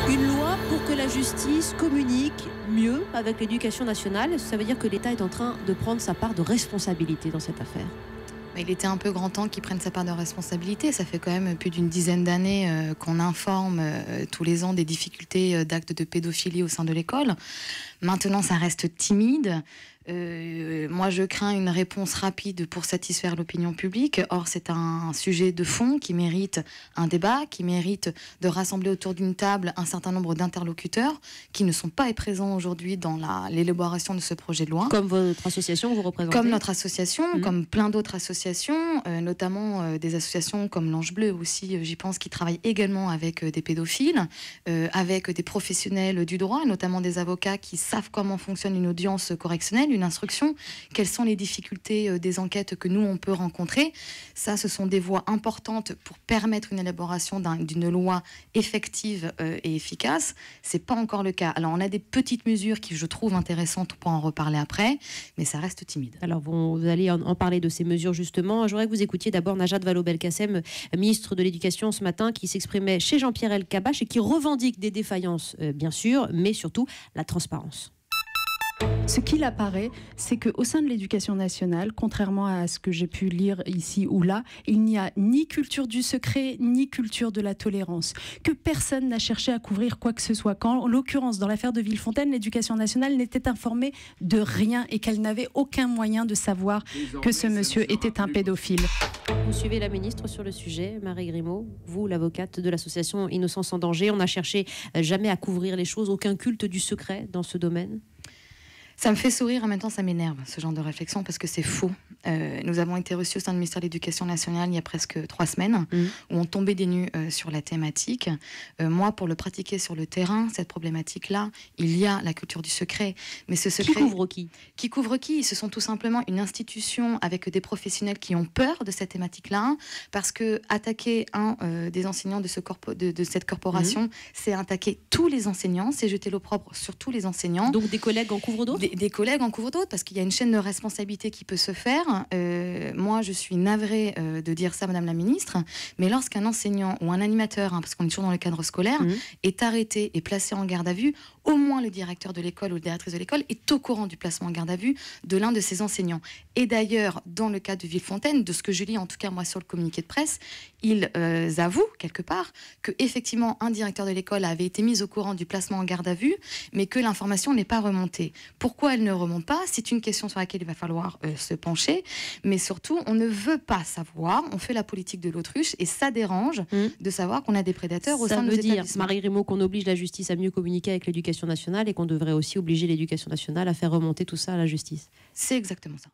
Une loi pour que la justice communique mieux avec l'éducation nationale. Ça veut dire que l'État est en train de prendre sa part de responsabilité dans cette affaire. Il était un peu grand temps qu'il prenne sa part de responsabilité. Ça fait quand même plus d'une dizaine d'années qu'on informe tous les ans des difficultés d'actes de pédophilie au sein de l'école. Maintenant, ça reste timide. Moi, je crains une réponse rapide pour satisfaire l'opinion publique. Or, c'est un sujet de fond qui mérite un débat, qui mérite de rassembler autour d'une table un certain nombre d'interlocuteurs qui ne sont pas présents aujourd'hui dans l'élaboration de ce projet de loi. Comme votre association, vous représentez ? Comme notre association, comme plein d'autres associations, notamment des associations comme l'Ange Bleu aussi, j'y pense, qui travaillent également avec des pédophiles, avec des professionnels du droit, notamment des avocats qui savent comment fonctionne une audience correctionnelle, une instruction, quelles sont les difficultés des enquêtes que nous, on peut rencontrer. Ça, ce sont des voies importantes pour permettre une élaboration d'une loi effective et efficace. C'est pas encore le cas. Alors, on a des petites mesures qui, je trouve, intéressantes pour en reparler après, mais ça reste timide. Alors, vous allez en parler de ces mesures, justement. J'aimerais que vous écoutiez d'abord Najat Vallaud-Belkacem, ministre de l'Éducation ce matin, qui s'exprimait chez Jean-Pierre Elkabbach et qui revendique des défaillances, bien sûr, mais surtout la transparence. Ce qu'il apparaît, c'est qu'au sein de l'éducation nationale, contrairement à ce que j'ai pu lire ici ou là, il n'y a ni culture du secret, ni culture de la tolérance. Que personne n'a cherché à couvrir quoi que ce soit. Quand, en l'occurrence, dans l'affaire de Villefontaine, l'éducation nationale n'était informée de rien et qu'elle n'avait aucun moyen de savoir que ce monsieur était un pédophile. Vous suivez la ministre sur le sujet, Marie Grimaud, vous, l'avocate de l'association Innocence en danger. On n'a cherché jamais à couvrir les choses, aucun culte du secret dans ce domaine ? Ça me fait sourire, en même temps ça m'énerve, ce genre de réflexion, parce que c'est faux. Nous avons été reçus au sein du ministère de l'Éducation nationale il y a presque 3 semaines, où on tombait des nues sur la thématique. Moi, pour le pratiquer sur le terrain, cette problématique-là, il y a la culture du secret. Mais ce secret... Qui couvre qui ? Qui couvre qui ? Ce sont tout simplement une institution avec des professionnels qui ont peur de cette thématique-là, parce que attaquer un des enseignants de cette corporation, c'est attaquer tous les enseignants, c'est jeter l'opprobre sur tous les enseignants. Donc des collègues en couvrent d'autres ? Des collègues en couvrent d'autres, parce qu'il y a une chaîne de responsabilité qui peut se faire. Moi, je suis navrée de dire ça, Madame la Ministre, mais lorsqu'un enseignant ou un animateur, parce qu'on est toujours dans le cadre scolaire, est arrêté et placé en garde à vue, au moins le directeur de l'école ou la directrice de l'école est au courant du placement en garde à vue de l'un de ses enseignants. Et d'ailleurs, dans le cas de Villefontaine, de ce que je lis en tout cas moi sur le communiqué de presse, ils avouent quelque part que effectivement un directeur de l'école avait été mis au courant du placement en garde à vue, mais que l'information n'est pas remontée. Pourquoi elle ne remonte pas ? C'est une question sur laquelle il va falloir se pencher, mais surtout on ne veut pas savoir, on fait la politique de l'autruche et ça dérange de savoir qu'on a des prédateurs au sein de nos établissements. Ça veut dire, Marie Grimaud, qu'on oblige la justice à mieux communiquer avec l'éducation nationale et qu'on devrait aussi obliger l'éducation nationale à faire remonter tout ça à la justice. C'est exactement ça.